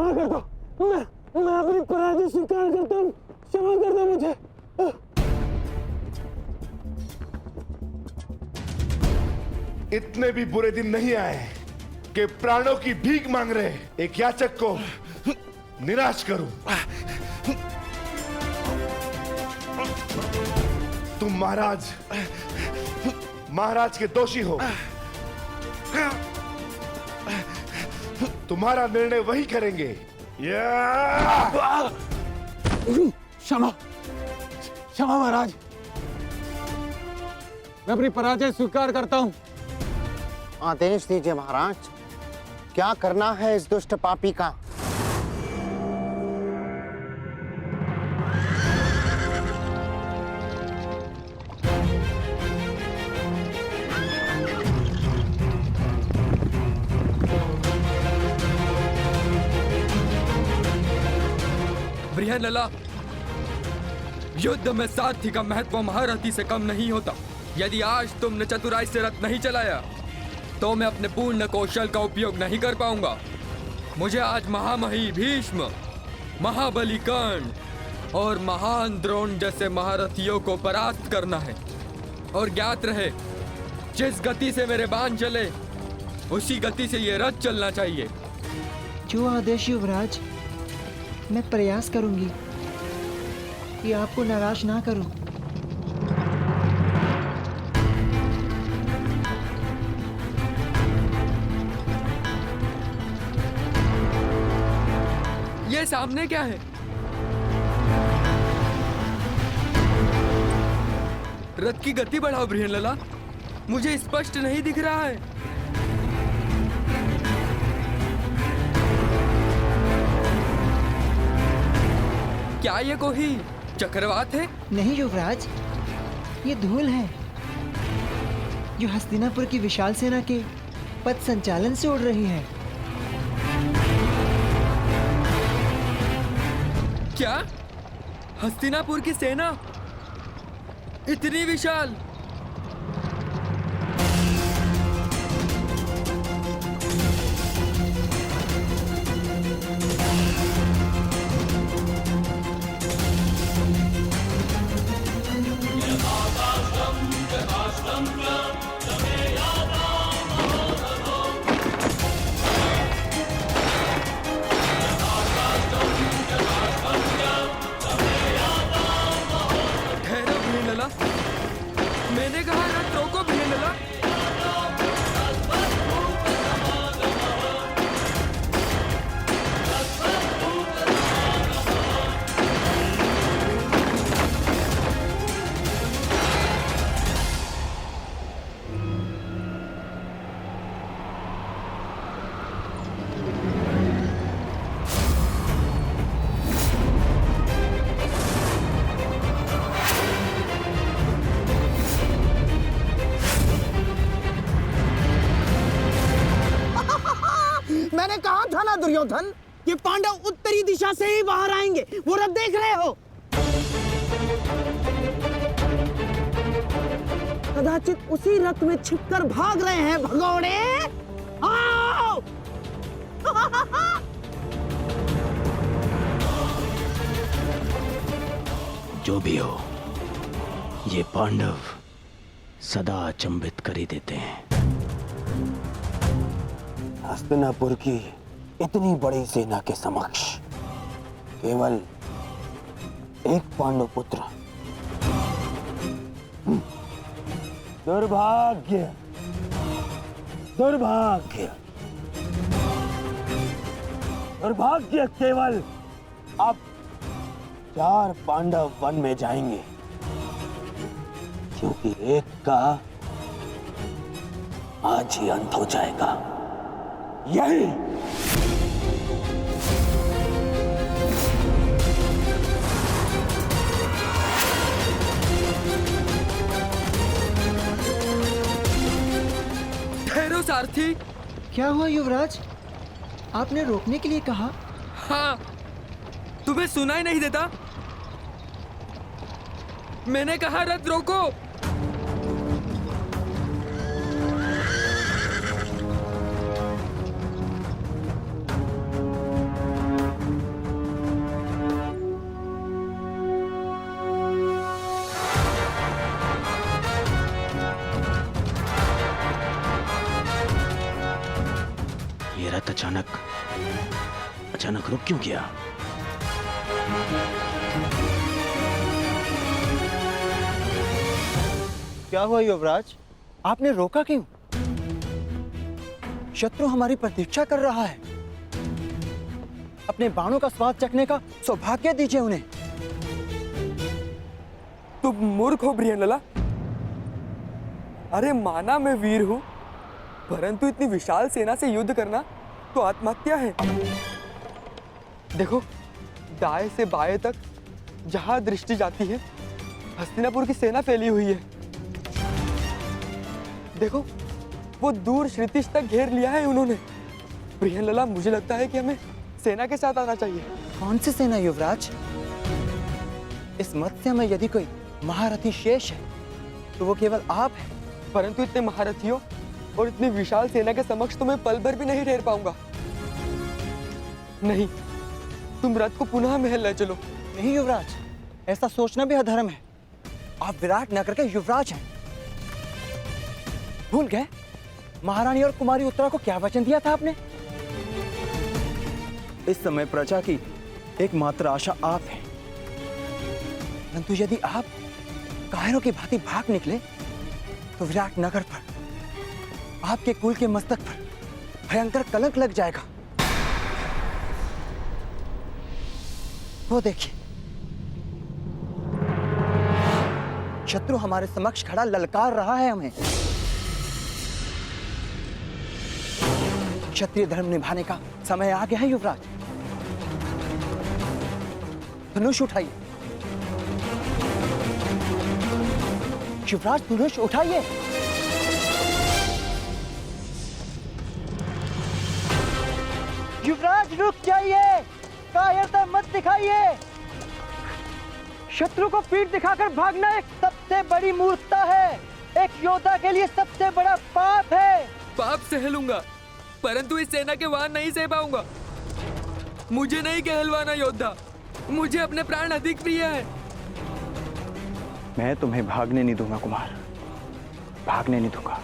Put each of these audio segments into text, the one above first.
क्षमा कर दो, मैं अपनी पराजय स्वीकार करता हूँ, क्षमा कर दो मुझे। इतने भी बुरे दिन नहीं आए कि प्राणों की भीख मांग रहे एक याचक को निराश करूं। तुम महाराज के दोषी हो। तुम्हारा निर्णय वही करेंगे। क्षमा महाराज, मैं अपनी पराजय स्वीकार करता हूँ। आदेश दीजिए महाराज, क्या करना है इस दुष्ट पापी का? बृहन्नला, युद्ध में सारथी का महत्व महारथी से कम नहीं होता। यदि आज तुमने चतुराई से रथ नहीं चलाया तो मैं अपने पूर्ण कौशल का उपयोग नहीं कर पाऊंगा। मुझे आज महामही भीष्म, महाबली कर्ण और महान द्रोण जैसे महारथियों को परास्त करना है। और ज्ञात रहे, जिस गति से मेरे बाण चले उसी गति से ये रथ चलना चाहिए। जो आदेश युवराज, मैं प्रयास करूंगी कि आपको नाराज ना करूं। ये सामने क्या है? रथ की गति बढ़ाओ बृहन्नला, मुझे स्पष्ट नहीं दिख रहा है। क्या ये कोई चक्रवात है? नहीं युवराज, ये धूल है जो हस्तिनापुर की विशाल सेना के पथ संचालन से उड़ रही है। क्या हस्तिनापुर की सेना इतनी विशाल? मैंने कहा रथ रोको बृहन्नला। मैंने कहा था ना दुर्योधन, ये पांडव उत्तरी दिशा से ही बाहर आएंगे। वो रथ देख रहे हो? कदाचित उसी रथ में छिपकर भाग रहे हैं भगोड़े। आओ! जो भी हो, ये पांडव सदा अचंभित कर ही देते हैं। हस्तिनापुर की इतनी बड़ी सेना के समक्ष केवल एक पांडव पुत्र। दुर्भाग्य, दुर्भाग्य, दुर्भाग्य। केवल अब 4 पांडव वन में जाएंगे, क्योंकि एक का आज ही अंत हो जाएगा। यही ठहरो सारथी। क्या हुआ युवराज, आपने रोकने के लिए कहा? हाँ, तुम्हें सुनाई नहीं देता? मैंने कहा रथ रोको। रथ अचानक रुक क्यों गया? क्या हुआ युवराज? आपने रोका क्यों? शत्रु हमारी प्रतीक्षा कर रहा है। अपने बाणों का स्वाद चखने का सौभाग्य दीजिए उन्हें। तुम मूर्ख हो बृहनलाला। अरे माना मैं वीर हूं, परंतु इतनी विशाल सेना से युद्ध करना तो आत्महत्या है। देखो, दाएं से बाएं तक जहां दृष्टि जाती है हस्तिनापुर की सेना फैली हुई है। देखो, वो दूर श्रुतिश तक घेर लिया है उन्होंने। बृहनलाला, मुझे लगता है कि हमें सेना के साथ आना चाहिए। कौन सी सेना युवराज? इस मत्स्य में यदि कोई महारथी शेष है तो वो केवल आप हैं। परंतु इतने महारथियों और इतनी विशाल सेना के समक्ष तो मैं पल भर भी नहीं ठहर पाऊंगा। नहीं, तुम रथ को पुनः महल ले चलो। नहीं युवराज, ऐसा सोचना भी अधर्म है। आप विराट नगर के युवराज हैं। भूल गए महारानी और कुमारी उत्तरा को क्या वचन दिया था आपने? इस समय प्रजा की एकमात्र आशा आप हैं। परंतु यदि आप कायरों की भांति भाग निकले तो विराट नगर पर, आपके कुल के मस्तक पर भयंकर कलंक लग जाएगा। वो देखिए, शत्रु हमारे समक्ष खड़ा ललकार रहा है हमें। क्षत्रिय धर्म निभाने का समय आ गया है युवराज। धनुष उठाइए युवराज, धनुष उठाइए। युवराज रुक जाइए, कायरता मत दिखाइए। शत्रु को पीठ दिखाकर भागना एक सबसे बड़ी मूर्खता है। एक योद्धा के लिए सबसे बड़ा पाप है। पाप सह लूंगा, परंतु इस सेना के वाहन नहीं सह पाऊंगा। मुझे नहीं कहलवाना योद्धा, मुझे अपने प्राण अधिक प्रिय है। मैं तुम्हें भागने नहीं दूंगा कुमार, भागने नहीं दूंगा।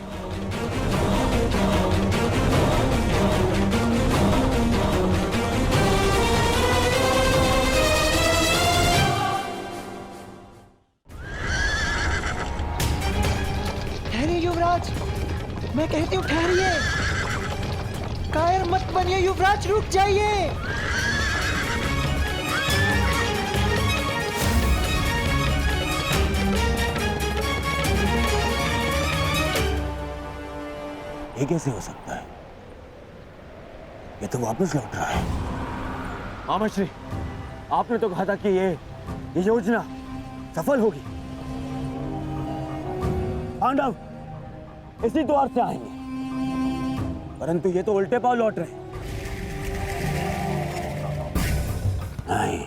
ठहरिए युवराज, मैं कहती हूँ ठहरिए। कायर मत बनिए युवराज, रुक जाइए। ये कैसे हो सकता है? ये तो वापस लौट रहा है। आमश्री, आपने तो कहा था कि ये योजना सफल होगी। पांडव इसी द्वार से आएंगे, परंतु ये तो उल्टे पांव लौट रहे हैं। नहीं,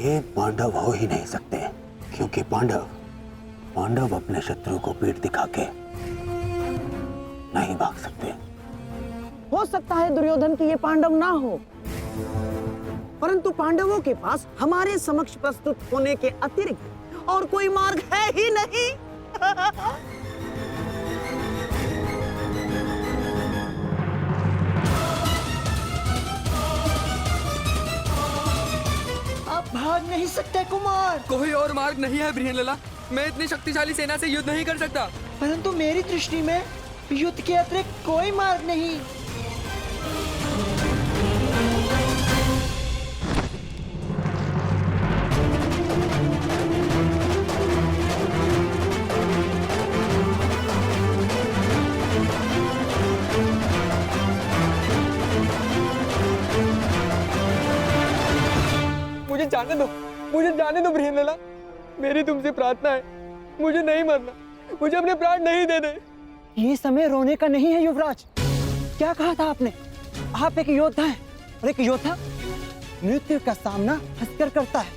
ये पांडव हो ही नहीं सकते, क्योंकि पांडव अपने शत्रु को पीठ दिखा के नहीं भाग सकते। हो सकता है दुर्योधन की ये पांडव ना हो, परंतु पांडवों के पास हमारे समक्ष प्रस्तुत होने के अतिरिक्त और कोई मार्ग है ही नहीं। आप भाग नहीं सकते कुमार। कोई और मार्ग नहीं है बृहनलाला। मैं इतनी शक्तिशाली सेना से युद्ध नहीं कर सकता। परंतु मेरी दृष्टि में युद्ध के अतिरिक्त कोई मार्ग नहीं। मुझे जाने दो बृहनलाला। मेरी तुमसे प्रार्थना है, मुझे नहीं मरना, मुझे अपने प्राण नहीं देने। ये समय रोने का नहीं है युवराज। क्या कहा था आपने? आप एक योद्धा हैं, और एक योद्धा मृत्यु का सामना हंसकर करता है,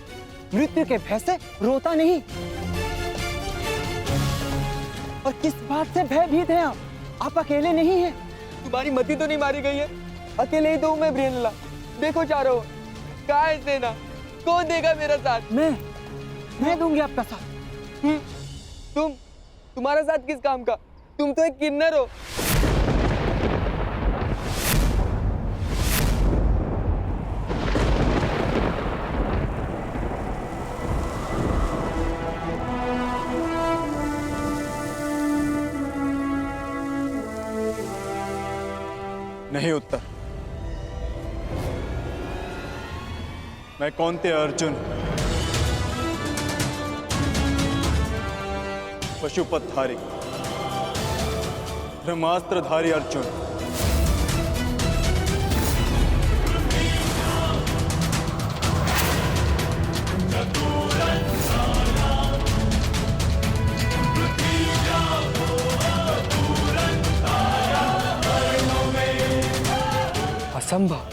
मृत्यु के भय से रोता नहीं। और किस बात से भयभीत हैं आप? आप अकेले नहीं हैं। तुम्हारी मति तो नहीं मारी गई है, अकेले ही तो हूं मैं बृहनलाला। देखो चारों, कहाँ है सेना? कौन देगा मेरा साथ? मैं दूंगी आपका साथ। तुम्हारा साथ किस काम का? तुम तो एक किन्नर हो। नहीं उत्तर। मैं कौंते अर्जुन, पशुपतधारी, ब्रह्मास्त्रधारी अर्जुन, असंभव।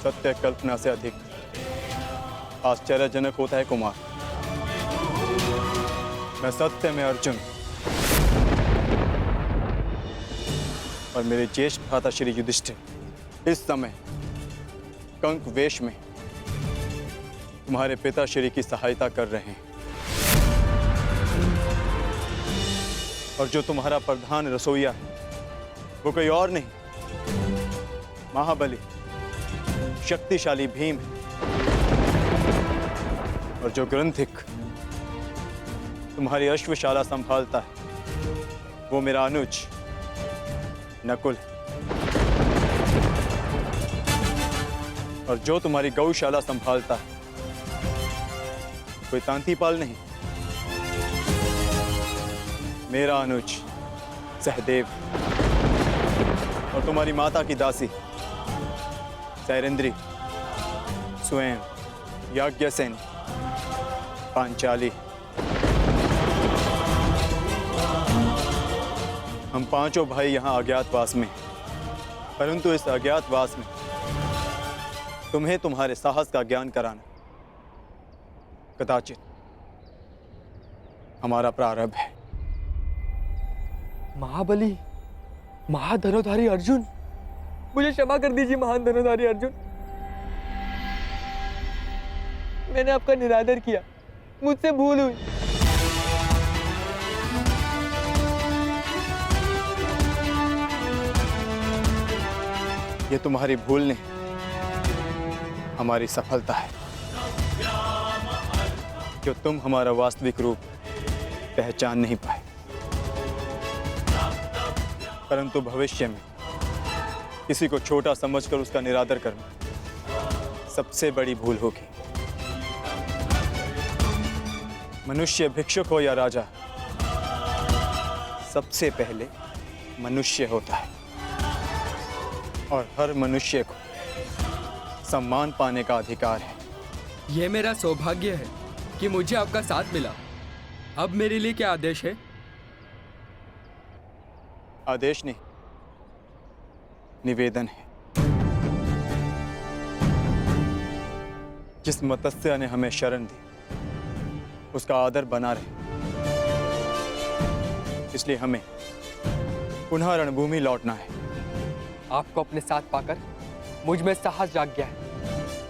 सत्य कल्पना से अधिक आश्चर्यजनक होता है कुमार। मैं सत्य में अर्जुन और मेरे ज्येष्ठ भ्राता श्री युधिष्ठिर इस समय कंक वेश में तुम्हारे पिता श्री की सहायता कर रहे हैं। और जो तुम्हारा प्रधान रसोईया है वो कोई और नहीं, महाबली शक्तिशाली भीम है। और जो ग्रंथिक तुम्हारी अश्वशाला संभालता है वो मेरा अनुज नकुल है। और जो तुम्हारी गौशाला संभालता है कोई तांतीपाल नहीं, मेरा अनुज सहदेव। और तुम्हारी माता की दासी सैरेंद्री स्वयं याज्ञसेन पांचाली। हम पांचों भाई यहाँ अज्ञातवास में, परंतु इस अज्ञातवास में तुम्हें तुम्हारे साहस का ज्ञान कराना कदाचित हमारा प्रारंभ है। महाबली, महाधनुधारी अर्जुन, मुझे क्षमा कर दीजिए महान धनुधारी अर्जुन। मैंने आपका निरादर किया, मुझसे भूल हुई। ये तुम्हारी भूल नहीं, हमारी सफलता है जो तुम हमारा वास्तविक रूप पहचान नहीं पाए। परंतु भविष्य में किसी को छोटा समझकर उसका निरादर करना सबसे बड़ी भूल होगी। मनुष्य भिक्षुक हो या राजा, सबसे पहले मनुष्य होता है और हर मनुष्य को सम्मान पाने का अधिकार है। यह मेरा सौभाग्य है कि मुझे आपका साथ मिला। अब मेरे लिए क्या आदेश है? आदेश नहीं, निवेदन है। जिस मत्स्य ने हमें शरण दी उसका आदर बना रहे, इसलिए हमें पुनः रणभूमि लौटना है। आपको अपने साथ पाकर मुझ में साहस जाग गया है।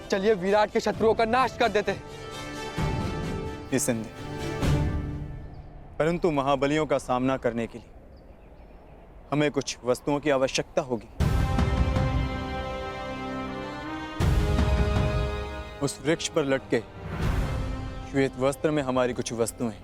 चलिए विराट के शत्रुओं का नाश कर देते हैं। निसंदेह, परंतु महाबलियों का सामना करने के लिए हमें कुछ वस्तुओं की आवश्यकता होगी। उस वृक्ष पर लटके श्वेत वस्त्र में हमारी कुछ वस्तुएं।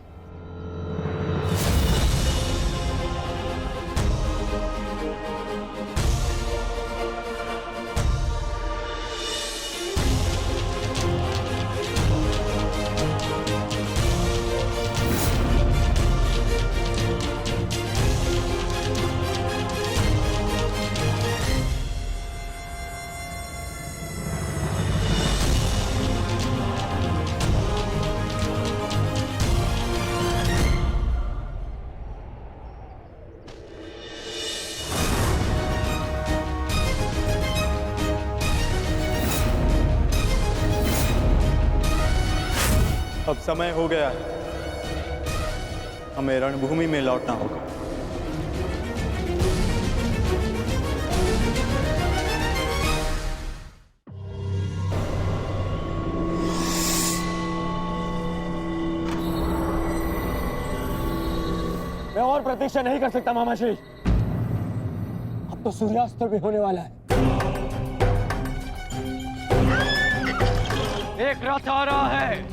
अब समय हो गया है, हमें रणभूमि में लौटना होगा। मैं और प्रतीक्षा नहीं कर सकता मामाश्री। अब तो सूर्यास्त भी होने वाला है। एक रथ आ रहा है।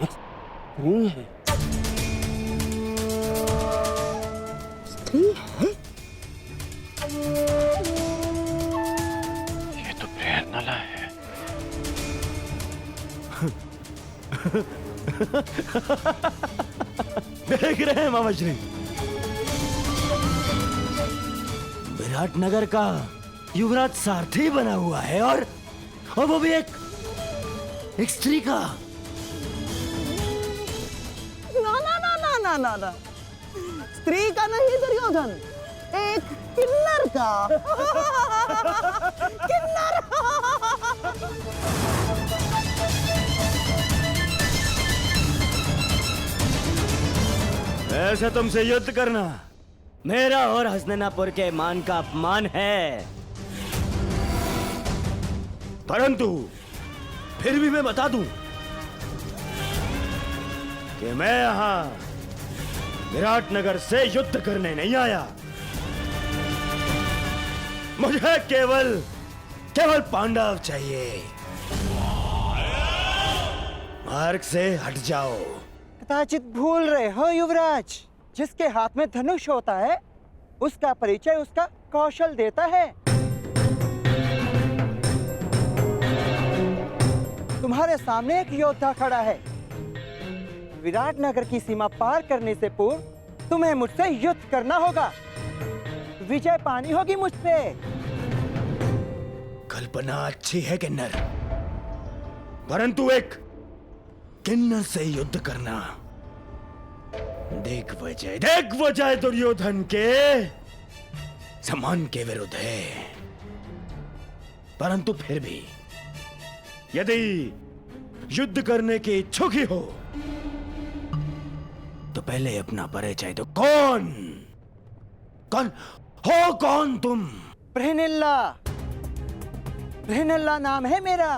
स्त्री है। स्त्री है? ये तो प्रेरणा है। देख रहे हैं मामा श्री, विराटनगर का युवराज सारथी बना हुआ है, और वो भी एक स्त्री का। ना ना ना ना ना ना ना, स्त्री का नहीं दुर्योधन, एक किन्नर का। किन्नर। ऐसे तुमसे युद्ध करना मेरा और हसनैनापुर के मान का अपमान है, परंतु फिर भी मैं बता दूं कि मैं यहां विराटनगर से युद्ध करने नहीं आया। मुझे केवल पांडव चाहिए। मार्ग से हट जाओ। कदाचित भूल रहे हो युवराज, जिसके हाथ में धनुष होता है उसका परिचय उसका कौशल देता है। तुम्हारे सामने एक योद्धा खड़ा है। विराटनगर की सीमा पार करने से पूर्व तुम्हें मुझसे युद्ध करना होगा। विजय पानी होगी मुझसे। कल्पना अच्छी है किन्नर, परंतु एक किन्नर से युद्ध करना दिग्विजय दुर्योधन के सम्मान के विरुद्ध है। परंतु फिर भी यदि युद्ध करने के इच्छुक ही हो तो पहले अपना परिचय दो। कौन तुम? बृहनल्ला नाम है मेरा।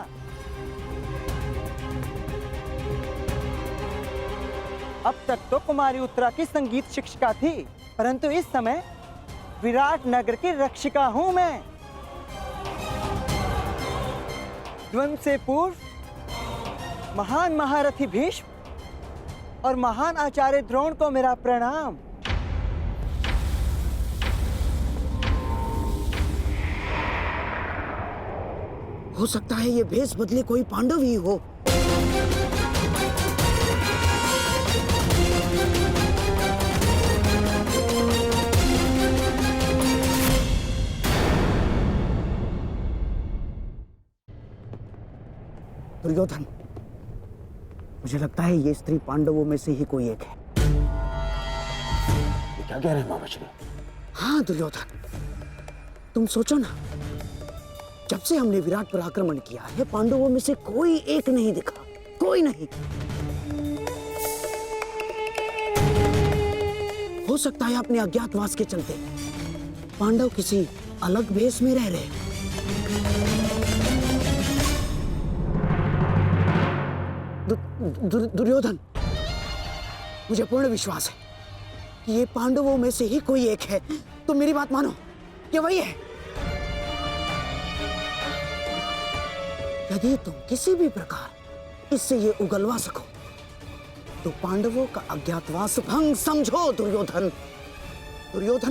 अब तक तो कुमारी उत्तरा की संगीत शिक्षिका थी, परंतु इस समय विराटनगर की रक्षिका हूं मैं। द्वंद्व से पूर्व महान महारथी भीष्म और महान आचार्य द्रोण को मेरा प्रणाम। हो सकता है ये भेष बदले कोई पांडव ही हो। दुर्योधन, मुझे लगता है ये स्त्री पांडवों में से ही कोई एक है। क्या कह रहे हैं मामा श्री? हाँ दुर्योधन, तुम सोचो ना, जब से हमने विराट पर आक्रमण किया है पांडवों में से कोई एक नहीं दिखा, कोई नहीं। हो सकता है अपने अज्ञातवास के चलते पांडव किसी अलग भेष में रह रहे। दुर्योधन, मुझे पूर्ण विश्वास है कि ये पांडवों में से ही कोई एक है। तुम मेरी बात मानो, ये वही है। यदि तुम किसी भी प्रकार इससे ये उगलवा सको तो पांडवों का अज्ञातवास भंग समझो। दुर्योधन,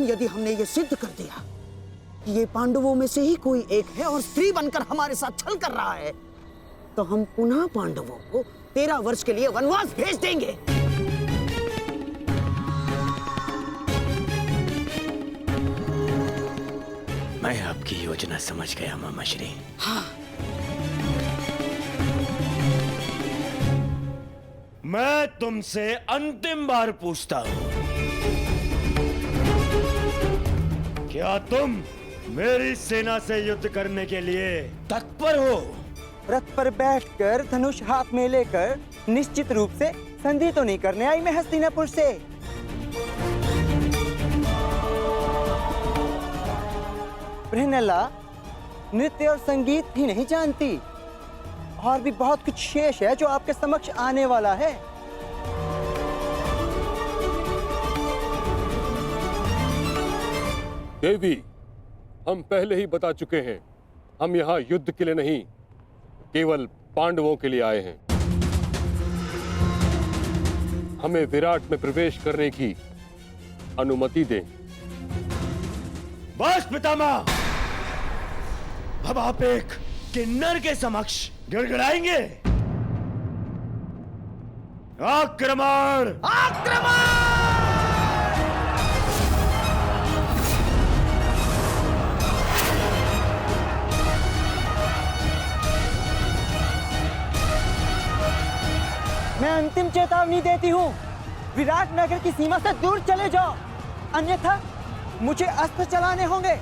यदि हमने ये सिद्ध कर दिया कि ये पांडवों में से ही कोई एक है और स्त्री बनकर हमारे साथ छल कर रहा है, तो हम पुनः पांडवों को 13 वर्ष के लिए वनवास भेज देंगे। मैं आपकी योजना समझ गया मामा श्री। हाँ, मैं तुमसे अंतिम बार पूछता हूं, क्या तुम मेरी सेना से युद्ध करने के लिए तत्पर हो? रथ पर बैठकर धनुष हाथ में लेकर निश्चित रूप से संधि तो नहीं करने आई मैं हस्तिनापुर से। बृहनल्ला नृत्य और संगीत भी नहीं जानती, और भी बहुत कुछ शेष है जो आपके समक्ष आने वाला है। देवी, हम पहले ही बता चुके हैं, हम यहाँ युद्ध के लिए नहीं, केवल पांडवों के लिए आए हैं। हमें विराट में प्रवेश करने की अनुमति दें। बस पितामह, अब आप एक किन्नर के समक्ष गिड़गिड़ाएंगे। आक्रमण! मैं अंतिम चेतावनी देती हूँ, विराट नगर की सीमा से दूर चले जाओ, अन्यथा मुझे अस्त्र चलाने होंगे।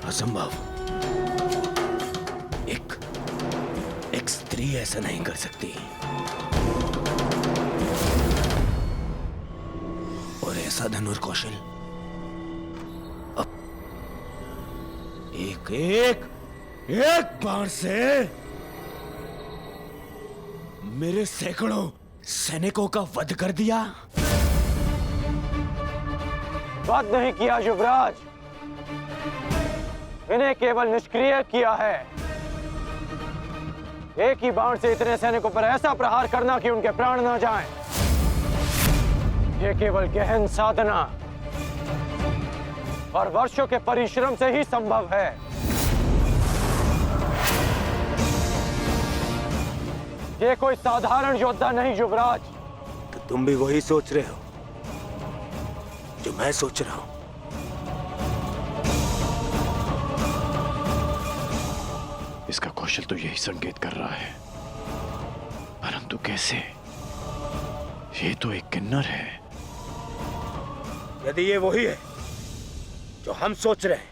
असंभव। एक स्त्री ऐसा नहीं कर सकती। और ऐसा धनुर कौशल अब एक बाण से मेरे सैकड़ों सैनिकों का वध कर दिया। वध नहीं किया युवराज, इन्हें केवल निष्क्रिय किया है। एक ही बाण से इतने सैनिकों पर ऐसा प्रहार करना कि उनके प्राण न जाएं, ये केवल गहन साधना और वर्षों के परिश्रम से ही संभव है। ये कोई साधारण योद्धा नहीं युवराज। तो तुम भी वही सोच रहे हो जो मैं सोच रहा हूं। इसका कौशल तो यही संकेत कर रहा है, परंतु कैसे? ये तो एक किन्नर है। यदि ये वही है जो हम सोच रहे हैं,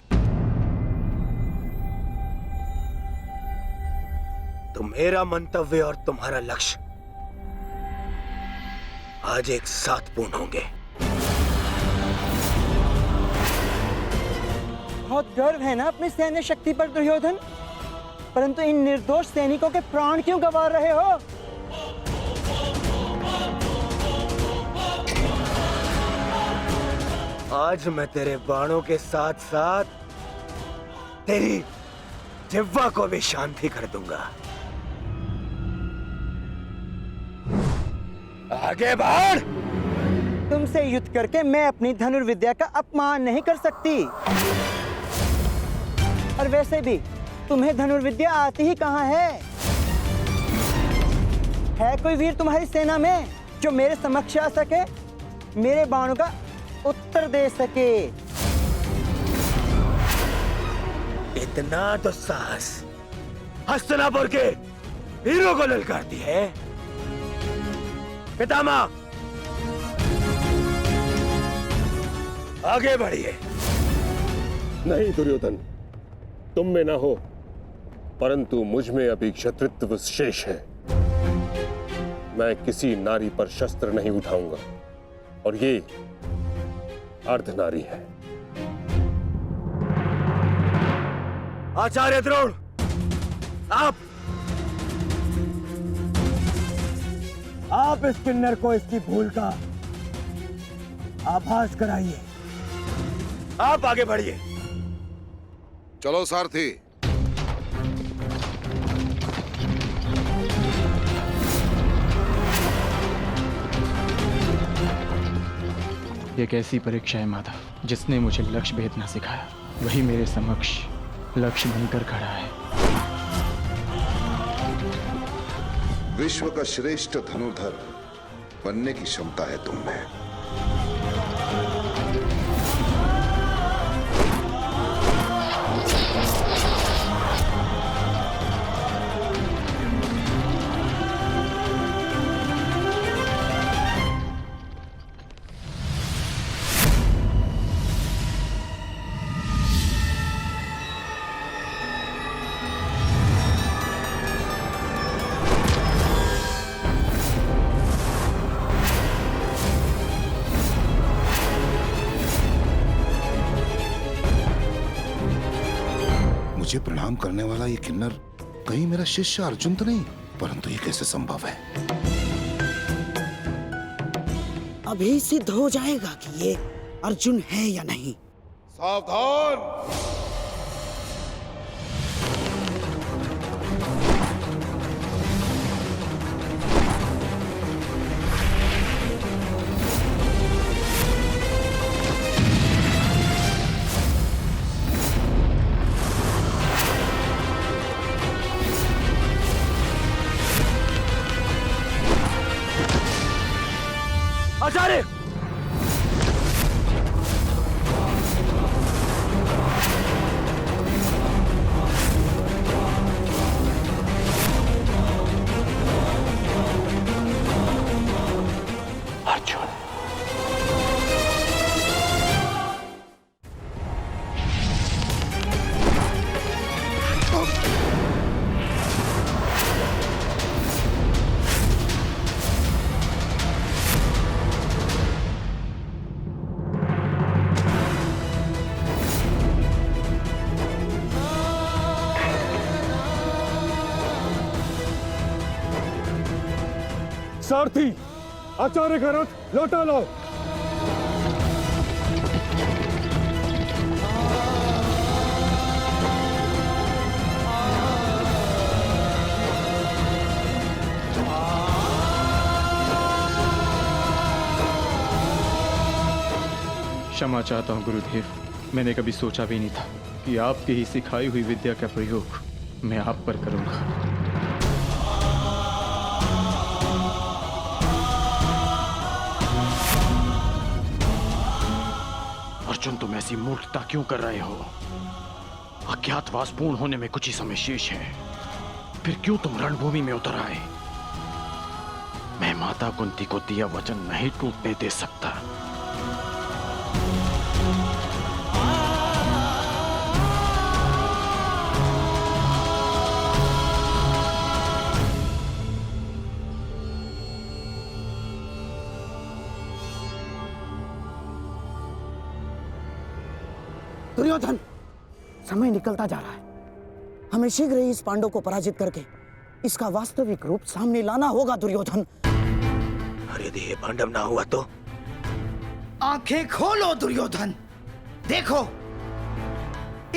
तो मेरा मंतव्य और तुम्हारा लक्ष्य आज एक साथ पूर्ण होंगे। बहुत गर्व है ना अपनी सैन्य शक्ति पर दुर्योधन, परंतु इन निर्दोष सैनिकों के प्राण क्यों गंवा रहे हो? आज मैं तेरे बाणों के साथ साथ तेरी जिह्वा को भी शांति कर दूंगा। आगे बढ़! तुमसे युद्ध करके मैं अपनी धनुर्विद्या का अपमान नहीं कर सकती। और वैसे भी तुम्हें धनुर्विद्या आती ही कहाँ है? है कोई वीर तुम्हारी सेना में जो मेरे समक्ष आ सके, मेरे बाणों का उत्तर दे सके? इतना दुस्साहस हस्तिनापुर के वीरों को ललकारती है। पितामह, आगे बढ़िए। नहीं दुर्योधन, तुम में ना हो, परंतु मुझ में अभी क्षत्रित्व शेष है। मैं किसी नारी पर शस्त्र नहीं उठाऊंगा, और ये अर्धनारी है। आचार्य द्रोण, आप इस किन्नर को इसकी भूल का आभास कराइए। आप आगे बढ़िए। चलो सारथी। एक ऐसी परीक्षा है माधव, जिसने मुझे लक्ष्य भेदना सिखाया, वही मेरे समक्ष लक्ष्य बनकर खड़ा है। विश्व का श्रेष्ठ धनुर्धर बनने की क्षमता है तुम में। मुझे प्रणाम करने वाला ये किन्नर कहीं मेरा शिष्य अर्जुन तो नहीं? परंतु ये कैसे संभव है? अभी सिद्ध हो जाएगा कि ये अर्जुन है या नहीं। सावधान! आचार्य! अर्जुन, सारथी, आचार्य का रथ लौटा लो। क्षमा चाहता हूँ गुरुदेव, मैंने कभी सोचा भी नहीं था कि आपकी ही सिखाई हुई विद्या का प्रयोग मैं आप पर करूंगा। अर्जुन, तुम ऐसी मूर्खता क्यों कर रहे हो? अज्ञातवास पूर्ण होने में कुछ ही समय शेष है, फिर क्यों तुम रणभूमि में उतर आए? मैं माता कुंती को दिया वचन नहीं टूटने दे सकता। दुर्योधन, समय निकलता जा रहा है। हमें शीघ्र ही इस पांडव को पराजित करके इसका वास्तविक रूप सामने लाना होगा दुर्योधन। और यदि ये पांडव ना हुआ तो? आंखें खोलो दुर्योधन, देखो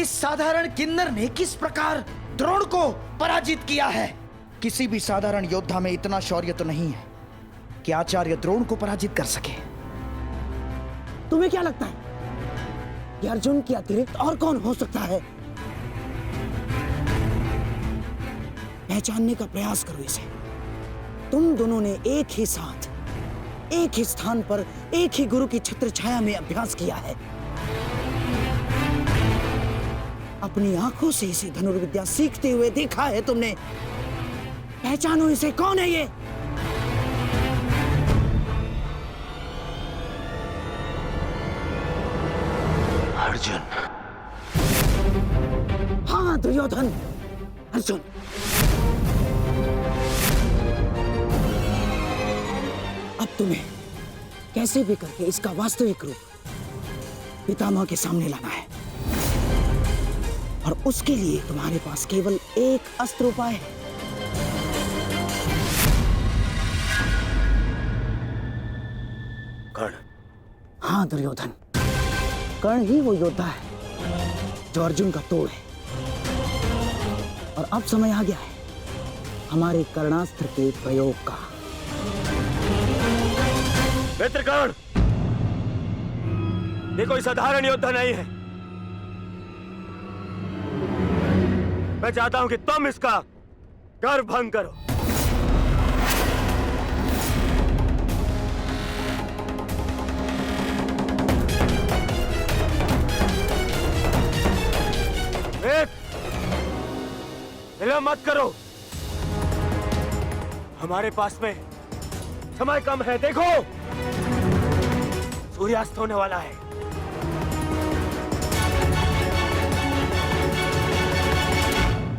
इस साधारण किन्नर ने किस प्रकार द्रोण को पराजित किया है। किसी भी साधारण योद्धा में इतना शौर्य तो नहीं है कि आचार्य द्रोण को पराजित कर सके। तुम्हें क्या लगता है कि अर्जुन के अतिरिक्त और कौन हो सकता है? पहचानने का प्रयास करो इसे। तुम दोनों ने एक ही साथ, एक ही स्थान पर, एक ही गुरु की छत्र छाया में अभ्यास किया है। अपनी आंखों से इसे धनुर्विद्या सीखते हुए देखा है तुमने। पहचानो इसे, कौन है ये? अर्जुन। हाँ दुर्योधन, अर्जुन। अब तुम्हें कैसे भी करके इसका वास्तविक रूप पितामह के सामने लाना है, और उसके लिए तुम्हारे पास केवल एक अस्त्र उपाय है। कर्ण। हाँ दुर्योधन, कर्ण ही वो योद्धा है जो अर्जुन का तोड़ है। और अब समय आ गया है हमारे कर्णास्त्र के प्रयोग का। मित्र कर्ण, ये कोई साधारण योद्धा नहीं है। मैं चाहता हूं कि तुम इसका गर्व भंग करो। विलंब मत करो, हमारे पास में समय कम है। देखो, सूर्यास्त होने वाला है।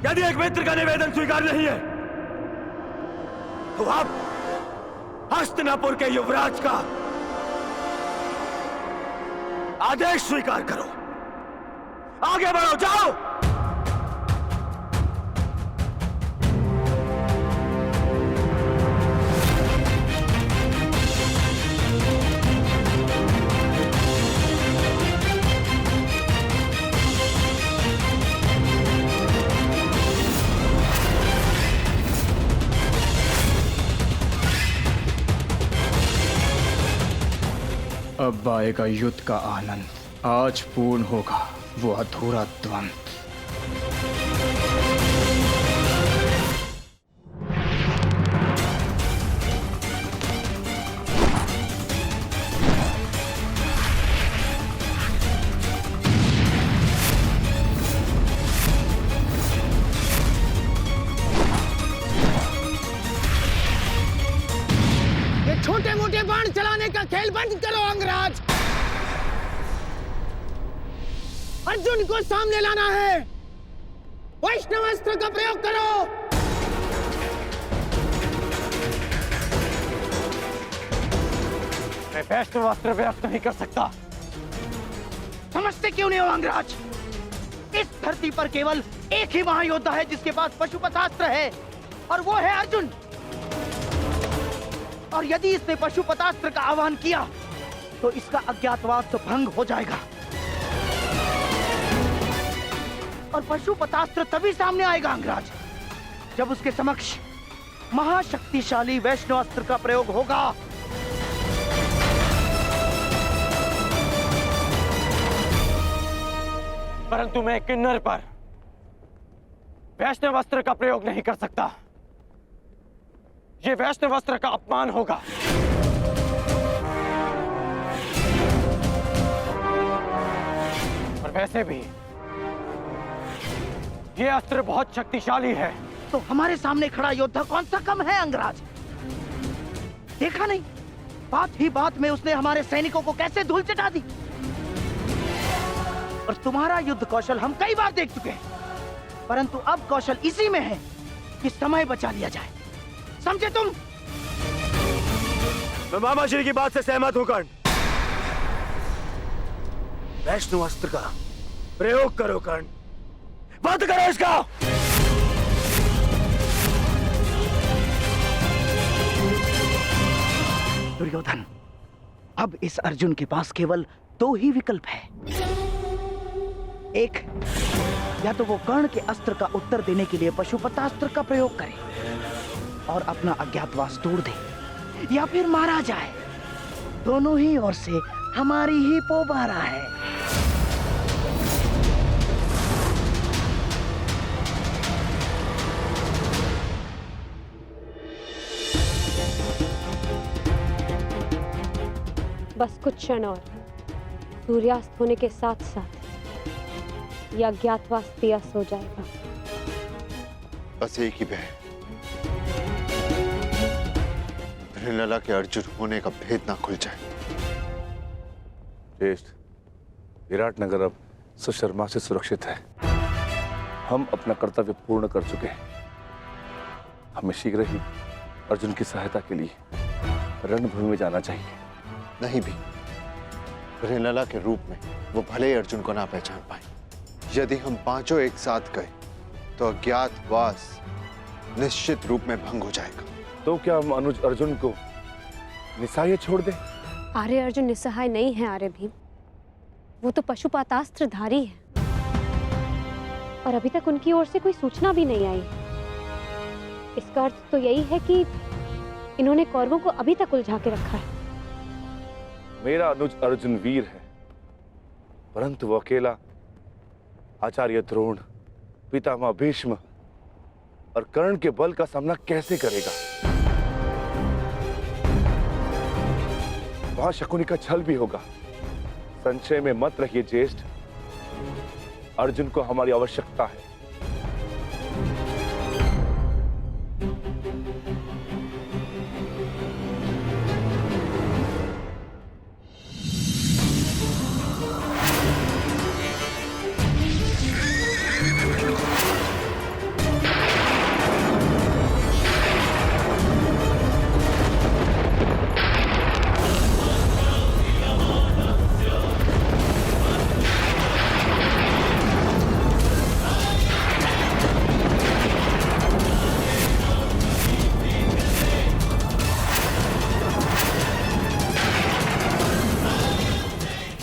यदि एक मित्र का निवेदन स्वीकार नहीं है तो आप हस्तिनापुर के युवराज का आदेश स्वीकार करो। आगे बढ़ो, जाओ। तब आएगा युद्ध का आनंद। आज पूर्ण होगा वो अधूरा द्वंद्व। छोटे मोटे बाण चलाने का खेल बंद करो अंगराज। अर्जुन को सामने लाना है। वैष्णवास्त्र का प्रयोग करो। मैं वैष्णवास्त्र प्रयोग नहीं कर सकता। समझते क्यों नहीं हो अंगराज? इस धरती पर केवल एक ही महायोद्धा है जिसके पास पशुपतास्त्र है, और वो है अर्जुन। और यदि इसने पशुपतास्त्र का आह्वान किया तो इसका अज्ञातवास तो भंग हो जाएगा, और पशुपतास्त्र तभी सामने आएगा अंगराज जब उसके समक्ष महाशक्तिशाली वैष्णवास्त्र का प्रयोग होगा। परंतु मैं किन्नर पर वैष्णवास्त्र का प्रयोग नहीं कर सकता। ये वैष्णवास्त्र का अपमान होगा। और वैसे भी ये अस्त्र बहुत शक्तिशाली है। तो हमारे सामने खड़ा योद्धा कौन सा कम है अंगराज? देखा नहीं, बात ही बात में उसने हमारे सैनिकों को कैसे धूल चटा दी। और तुम्हारा युद्ध कौशल हम कई बार देख चुके हैं, परंतु अब कौशल इसी में है कि समय बचा लिया जाए। समझे तुम? मैं मामा श्री की बात से सहमत हूं कर्ण। वैष्णवास्त्र का प्रयोग करो कर्ण, बंद करो इसका। दुर्योधन, अब इस अर्जुन के पास केवल दो ही विकल्प है। एक, या तो वो कर्ण के अस्त्र का उत्तर देने के लिए पशुपतास्त्र का प्रयोग करे और अपना अज्ञातवास तोड़ दे, या फिर मारा जाए। दोनों ही ओर से हमारी ही पोबारा है। बस कुछ क्षण और, सूर्यास्त होने के साथ साथ यह अज्ञातवास भी अस्त हो जाएगा। बस एक ही भय, लला के अर्जुन होने का भेद ना खुल जाए। ज्येष्ठ, विराटनगर अब सुशर्मा से सुरक्षित है। हम अपना कर्तव्य पूर्ण कर चुके हैं। हमें शीघ्र ही अर्जुन की सहायता के लिए रणभूमि में जाना चाहिए। नहीं भी, लला के रूप में वो भले ही अर्जुन को ना पहचान पाए। यदि हम पांचों एक साथ गए तो अज्ञातवास निश्चित रूप में भंग हो जाएगा। तो क्या हम अनुज अर्जुन को निस्सहाय छोड़ दें? आर्य अर्जुन निस्सहाय नहीं है आर्य भीम, वो तो पशुपतास्त्रधारी है, और अभी तक उनकी ओर से कोई सूचना भी नहीं आई। इसका अर्थ तो यही है कि इन्होंने कौरवों को अभी तक उलझा के रखा है। मेरा अनुज अर्जुन वीर है, परंतु वो अकेला आचार्य द्रोण, पितामह भीष्म और कर्ण के बल का सामना कैसे करेगा? वहां शकुनी का छल भी होगा। संशय में मत रहिए ज्येष्ठ, अर्जुन को हमारी आवश्यकता है।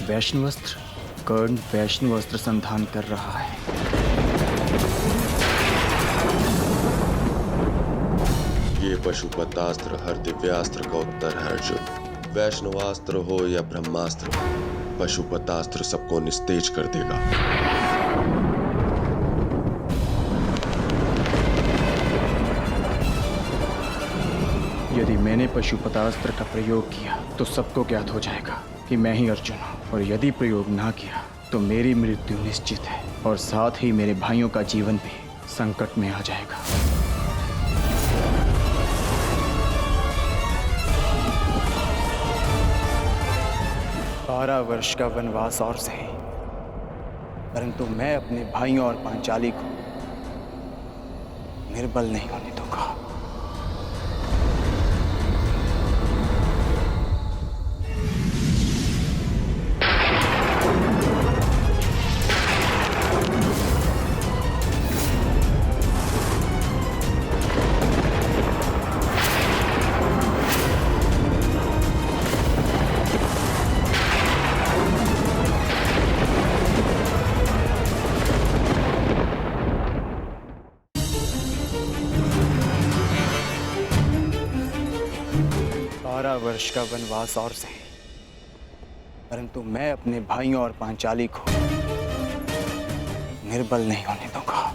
वैष्णवास्त्र, कर्ण वैष्णवास्त्र संधान कर रहा है। ये पशुपतास्त्र हर दिव्यास्त्र का उत्तर है अर्जुन। वैष्णवास्त्र हो या ब्रह्मास्त्र, पशुपतास्त्र सबको निस्तेज कर देगा। यदि मैंने पशुपतास्त्र का प्रयोग किया तो सबको ज्ञात हो जाएगा कि मैं ही अर्जुन हूँ, और यदि प्रयोग ना किया तो मेरी मृत्यु निश्चित है, और साथ ही मेरे भाइयों का जीवन भी संकट में आ जाएगा। 12 वर्ष का वनवास और सही, परंतु मैं अपने भाइयों और पांचाली को निर्बल नहीं होने दूंगा। वर्ष का वनवास और सही, परंतु मैं अपने भाइयों और पांचाली को निर्बल नहीं होने दूंगा।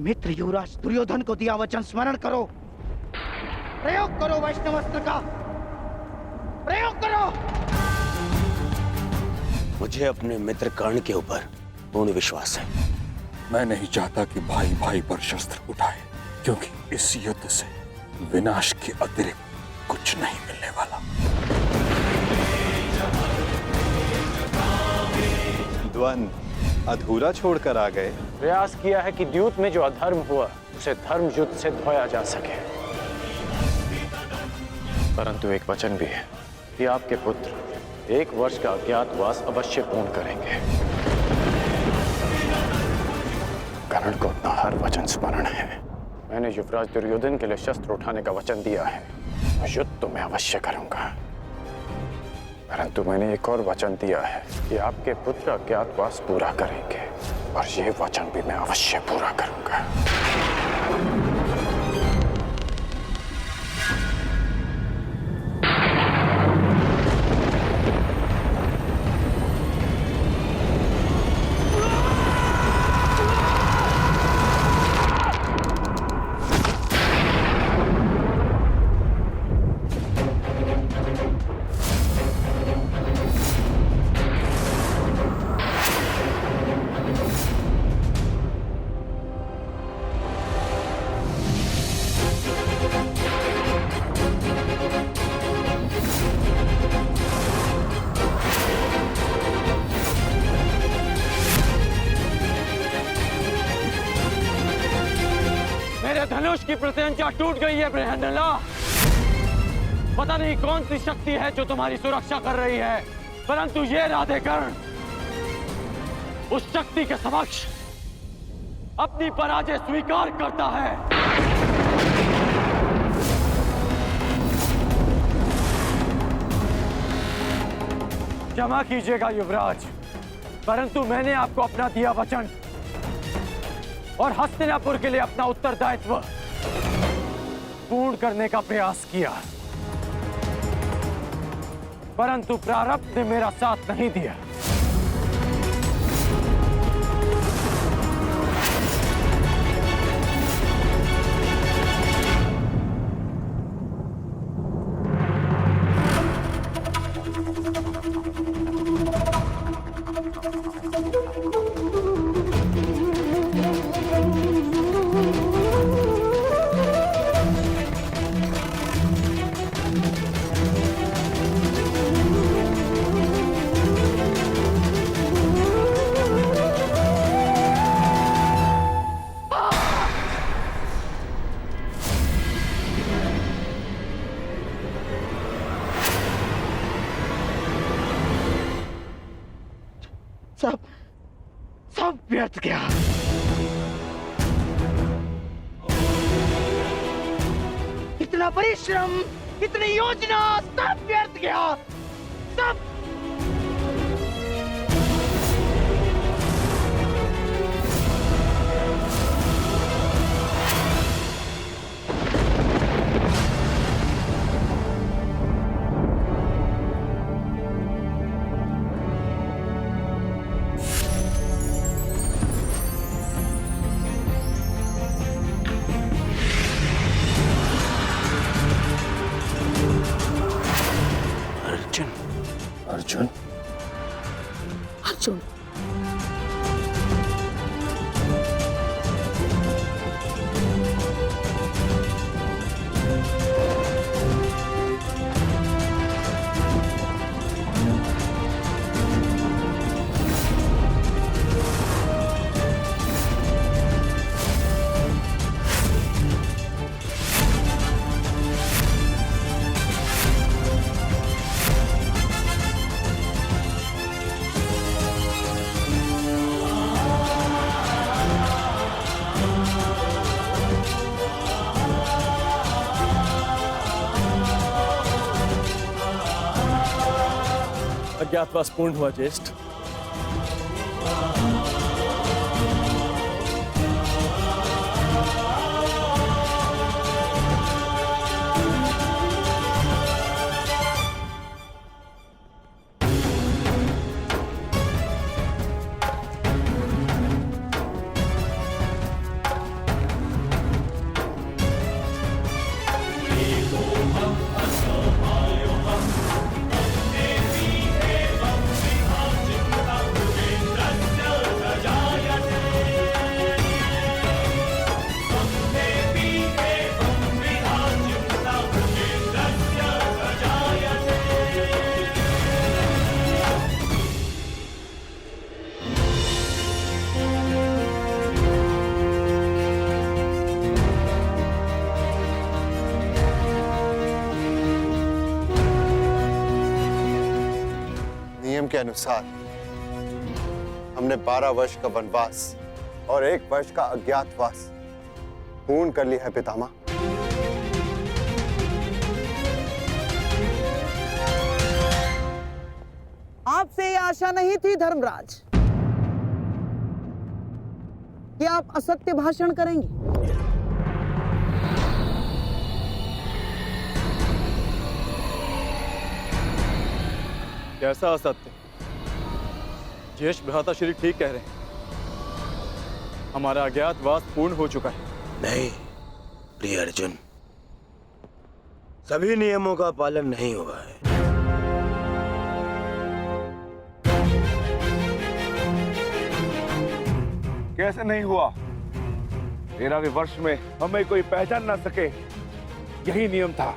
मित्र युवराज दुर्योधन को दिया वचन स्मरण करो। प्रयोग करो वैष्णवास्त्र का, प्रयोग करो। मुझे अपने मित्र कर्ण के ऊपर पूर्ण विश्वास है। मैं नहीं चाहता कि भाई भाई पर शस्त्र उठाए, क्योंकि इस युद्ध से विनाश के अतिरिक्त कुछ नहीं मिलने वाला। द्वंद्व अधूरा छोड़कर आ गए। प्रयास किया है कि द्यूत में जो अधर्म हुआ उसे धर्म युद्ध से धोया जा सके, परंतु एक वचन भी है कि आपके पुत्र 1 वर्ष का अज्ञातवास अवश्य पूर्ण करेंगे। कर्ण को अपना हर वचन स्मरण है। मैंने युवराज दुर्योधन के लिए शस्त्र उठाने का वचन दिया है, युद्ध तो मैं अवश्य करूंगा, परंतु मैंने एक और वचन दिया है कि आपके पुत्र अज्ञातवास पूरा करेंगे, और ये वचन भी मैं अवश्य पूरा करूंगा। धनुष की प्रत्यंचा टूट गई है बृहन्नला। पता नहीं कौन सी शक्ति है जो तुम्हारी सुरक्षा कर रही है, परंतु ये राधेकर्ण उस शक्ति के समक्ष अपनी पराजय स्वीकार करता है। क्षमा कीजिएगा युवराज, परंतु मैंने आपको अपना दिया वचन और हस्तिनापुर के लिए अपना उत्तरदायित्व पूर्ण करने का प्रयास किया, परंतु प्रारब्ध ने मेरा साथ नहीं दिया। सब व्यर्थ गया। इतना परिश्रम, इतनी योजना, सब व्यर्थ गया। सब अर्जुन, अर्जुन, अज्ञातवास पूर्ण हुआ ज्येष्ठ। के अनुसार हमने 12 वर्ष का वनवास और 1 वर्ष का अज्ञातवास पूर्ण कर लिया है पितामह। आपसे ये आशा नहीं थी धर्मराज कि आप असत्य भाषण करेंगे। कैसा असत्य? ज्येष्ठ भ्राता श्री ठीक कह रहे हैं, हमारा अज्ञातवास पूर्ण हो चुका है। नहीं प्रिय अर्जुन, सभी नियमों का पालन नहीं हुआ है। कैसे नहीं हुआ? 13वें वर्ष में हमें कोई पहचान ना सके, यही नियम था।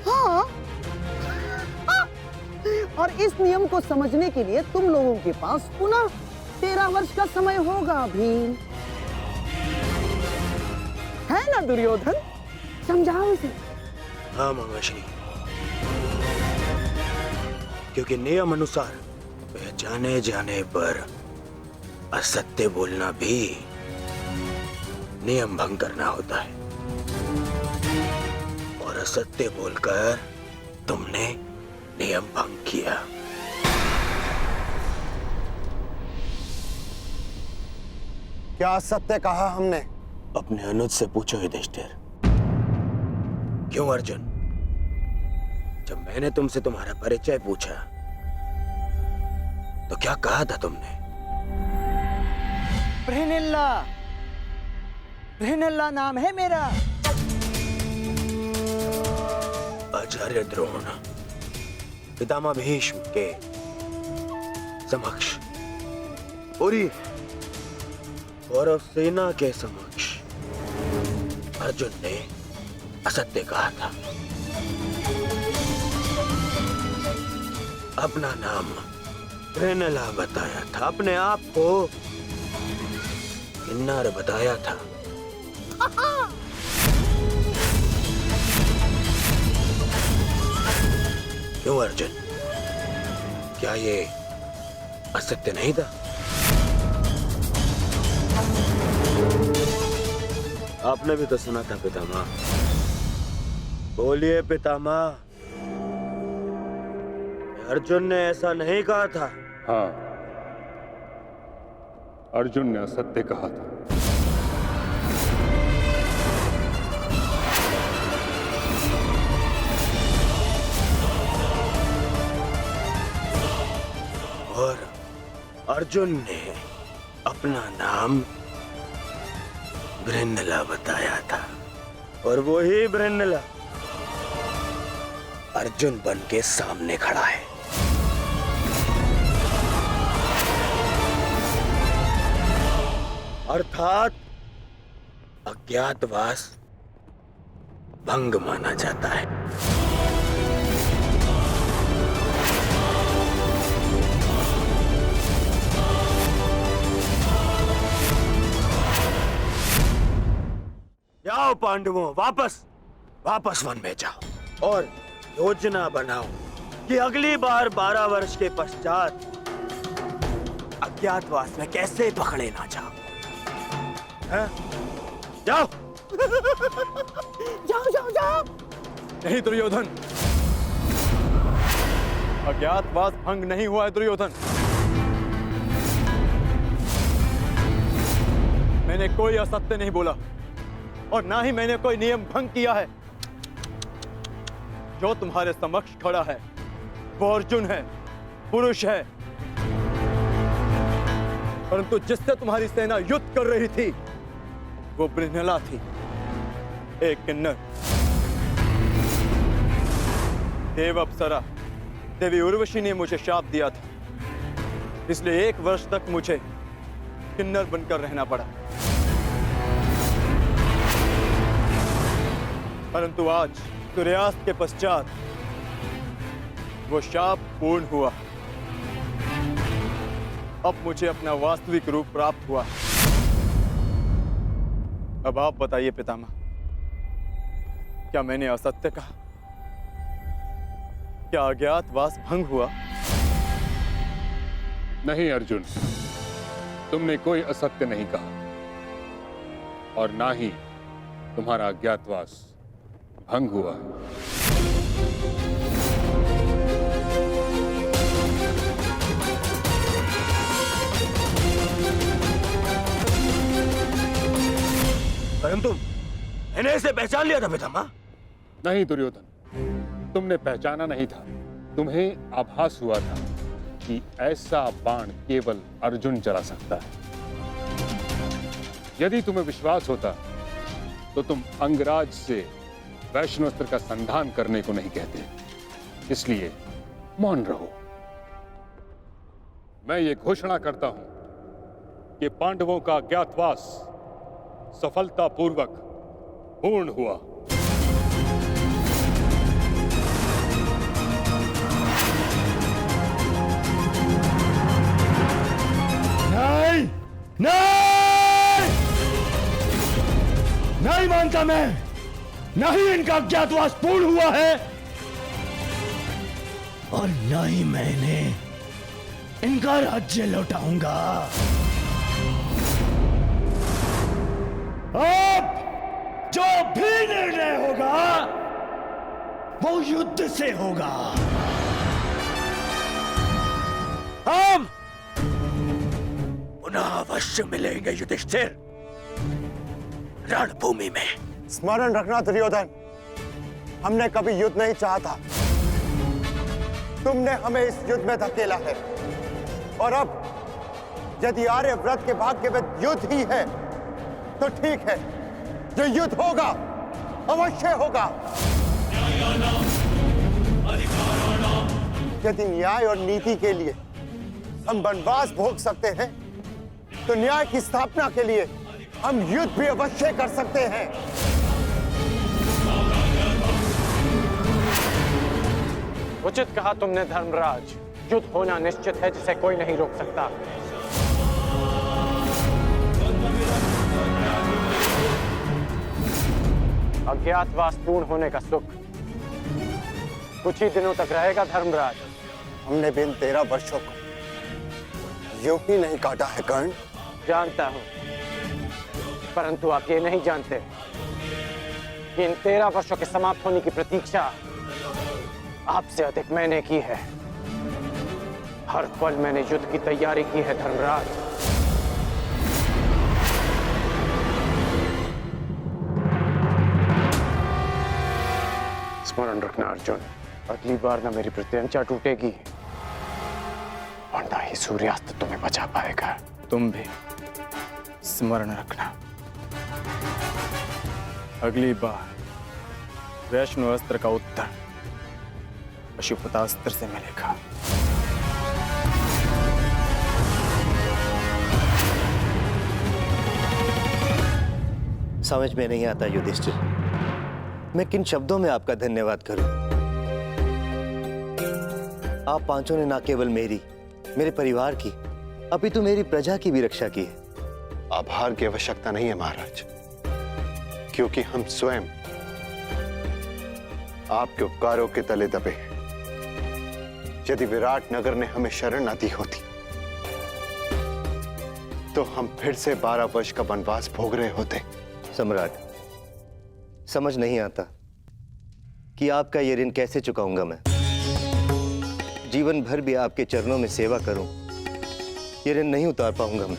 हाँ, और इस नियम को समझने के लिए तुम लोगों के पास पुनः 13 वर्ष का समय होगा भीम, है ना दुर्योधन? समझाओ इसे। हाँ मामाश्री, क्योंकि नियम अनुसार पहचाने जाने पर असत्य बोलना भी नियम भंग करना होता है, और असत्य बोलकर तुमने नियम भंग किया। क्या सत्य कहा हमने? अपने अनुज से पूछो युधिष्ठिर। क्यों अर्जुन, जब मैंने तुमसे तुम्हारा परिचय पूछा तो क्या कहा था तुमने? बृहनल्ला नाम है मेरा। आचार्य द्रोण पितामह भीष्म के समक्ष, पूरी कौरव सेना के समक्ष अर्जुन ने असत्य कहा था। अपना नाम बृहनला बताया था, अपने आप को किन्नर बताया था। क्यों अर्जुन, क्या ये असत्य नहीं था। आपने भी तो सुना था पितामह। बोलिए पितामह, अर्जुन ने ऐसा नहीं कहा था। हाँ, अर्जुन ने असत्य कहा था। और अर्जुन ने अपना नाम बृहन्नला बताया था, और वही बृहन्नला अर्जुन बन के सामने खड़ा है। अर्थात अज्ञातवास भंग माना जाता है। जाओ पांडवों, वापस वन में जाओ और योजना बनाओ कि अगली बार 12 वर्ष के पश्चात अज्ञातवास में कैसे पकड़े ना जाओ। हैं? जाओ जाओ। नहीं दुर्योधन, अज्ञातवास भंग नहीं हुआ है दुर्योधन। मैंने कोई असत्य नहीं बोला और ना ही मैंने कोई नियम भंग किया है। जो तुम्हारे समक्ष खड़ा है वो अर्जुन है, पुरुष है, परंतु जिससे तुम्हारी सेना युद्ध कर रही थी वो बृहन्नला थी, एक किन्नर। देव अप्सरा देवी उर्वशी ने मुझे शाप दिया था, इसलिए 1 वर्ष तक मुझे किन्नर बनकर रहना पड़ा। परंतु आज सूर्यास्त के पश्चात वो शाप पूर्ण हुआ। अब मुझे अपना वास्तविक रूप प्राप्त हुआ। अब आप बताइए पितामह, क्या मैंने असत्य कहा? क्या अज्ञातवास भंग हुआ? नहीं अर्जुन, तुमने कोई असत्य नहीं कहा और ना ही तुम्हारा अज्ञातवास भंग हुआ। परंतु मैंने इसे पहचान लिया था पितामह। नहीं दुर्योधन, तुमने पहचाना नहीं था। तुम्हें आभास हुआ था कि ऐसा बाण केवल अर्जुन चला सकता है। यदि तुम्हें विश्वास होता तो तुम अंगराज से वैष्णोस्त्र का संधान करने को नहीं कहते। इसलिए मौन रहो। मैं ये घोषणा करता हूं कि पांडवों का अज्ञातवास सफलतापूर्वक पूर्ण हुआ। नहीं, नहीं मानता मैं। नहीं इनका अज्ञातवास पूर्ण हुआ है और न ही मैंने इनका राज्य लौटाऊंगा। अब जो भी निर्णय होगा वो युद्ध से होगा। हम पुनः अवश्य मिलेंगे युधिष्ठिर, रणभूमि में। स्मरण रखना दुर्योधन, हमने कभी युद्ध नहीं चाहा था। तुमने हमें इस युद्ध में धकेला है और अब यदि आर्यव्रत के भाग्य में युद्ध ही है तो ठीक है, जो युद्ध होगा अवश्य होगा। यदि न्याय और नीति के लिए हम वनवास भोग सकते हैं तो न्याय की स्थापना के लिए हम युद्ध भी अवश्य कर सकते हैं। उचित कहा तुमने धर्मराज। युद्ध होना निश्चित है जिसे कोई नहीं रोक सकता। अज्ञातवास पूर्ण होने का सुख कुछ ही दिनों तक रहेगा धर्मराज। हमने भी इन 13 वर्षों को यूं ही नहीं काटा है कर्ण। जानता हूं, परंतु आप ये नहीं जानते कि इन 13 वर्षों के समाप्त होने की प्रतीक्षा आपसे अधिक मैंने की है। हर पल मैंने युद्ध की तैयारी की है धर्मराज। स्मरण रखना अर्जुन, अगली बार ना मेरी प्रत्यंचा टूटेगी और ना ही सूर्यास्त तुम्हें बचा पाएगा। तुम भी स्मरण रखना, अगली बार वैष्णव अस्त्र का उत्तर पशुपतास्त्र से मिलेगा। समझ में नहीं आता युधिष्ठिर, मैं किन शब्दों में आपका धन्यवाद करूं। आप पांचों ने ना केवल मेरी, मेरे परिवार की, अपितु मेरी प्रजा की भी रक्षा की है। आभार की आवश्यकता नहीं है महाराज, क्योंकि हम स्वयं आपके उपकारों के तले दबे हैं। यदि विराट नगर ने हमें शरण न दी होती तो हम फिर से 12 वर्ष का वनवास भोग रहे होते। सम्राट, समझ नहीं आता कि आपका ये ऋण कैसे चुकाऊंगा मैं। जीवन भर भी आपके चरणों में सेवा करूं, ये ऋण नहीं उतार पाऊंगा मैं।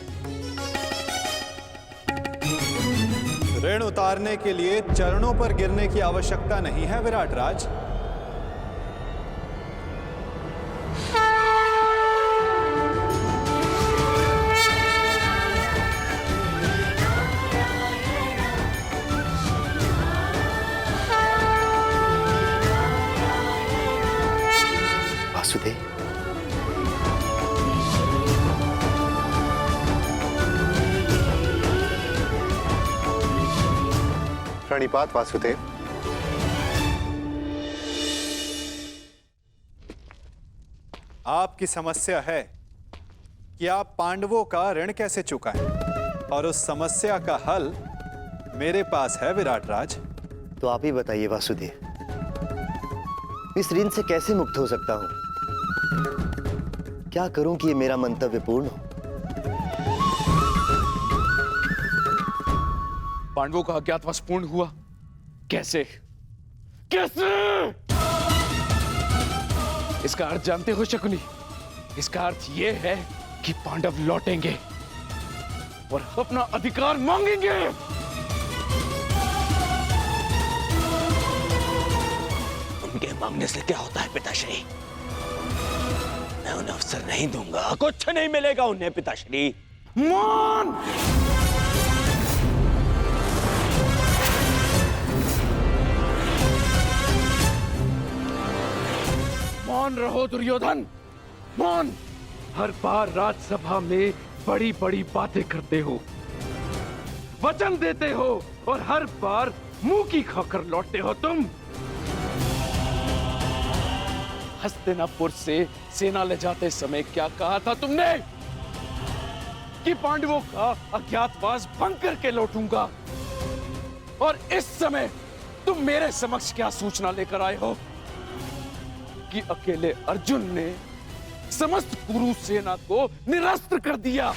ऋण उतारने के लिए चरणों पर गिरने की आवश्यकता नहीं है विराट राज। वासुदेव, प्रणिपात वासुदेव। आपकी समस्या है कि आप पांडवों का ऋण कैसे चुकाएं, और उस समस्या का हल मेरे पास है विराट राज। तो आप ही बताइए वासुदेव, इस ऋण से कैसे मुक्त हो सकता हूं? क्या करूं कि ये मेरा मंतव्य पूर्ण हो? पांडवों का अज्ञातवास पूर्ण हुआ कैसे? कैसे? इसका अर्थ जानते हो शकुनी? इसका अर्थ यह है कि पांडव लौटेंगे और अपना अधिकार मांगेंगे। उनके मांगने से क्या होता है पिताश्री? मैं उन्हें अवसर नहीं दूंगा, कुछ नहीं मिलेगा उन्हें पिताश्री। मान! मान रहो दुर्योधन, मान! हर बार राजसभा में बड़ी बड़ी बातें करते हो, वचन देते हो और हर बार मुंह की खाकर लौटते हो तुम। हस्तिनापुर से सेना ले जाते समय क्या कहा था तुमने? कि पांडवों का अज्ञातवास भंग करके लौटूंगा। और इस समय तुम मेरे समक्ष क्या सूचना लेकर आए हो? कि अकेले अर्जुन ने समस्त कुरु सेना को निरस्त्र कर दिया।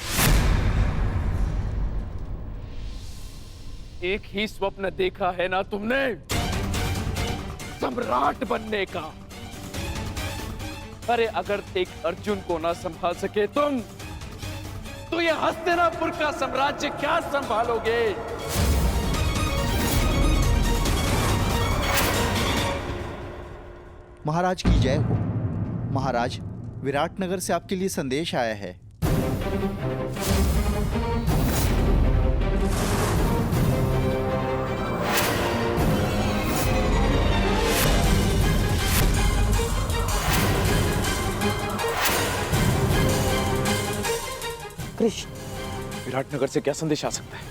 एक ही स्वप्न देखा है ना तुमने, सम्राट बनने का। अरे अगर एक अर्जुन को ना संभाल सके तुम, तो ये हस्तिनापुर का साम्राज्य क्या संभालोगे? महाराज की जय हो। महाराज, विराटनगर से आपके लिए संदेश आया है। कृष्ण, विराटनगर से क्या संदेश आ सकता है?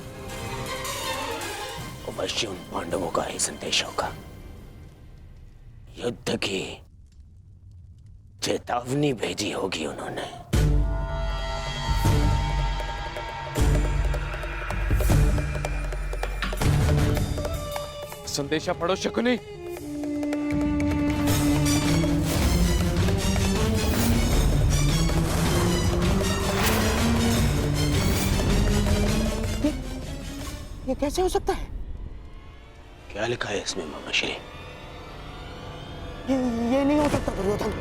अवश्य उन पांडवों का ही संदेश होगा। युद्ध की चेतावनी भेजी होगी उन्होंने। संदेशा पढ़ो शकुनी। ये कैसे हो सकता है? क्या लिखा है इसमें मामा श्री? ये नहीं हो सकता दुर्योधन।